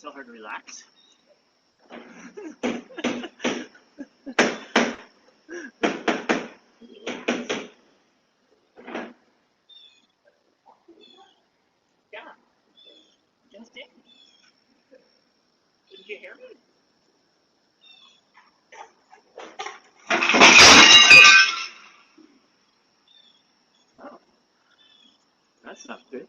Tell her to relax. Yeah. Just did. Did you hear me? Oh. That's not good.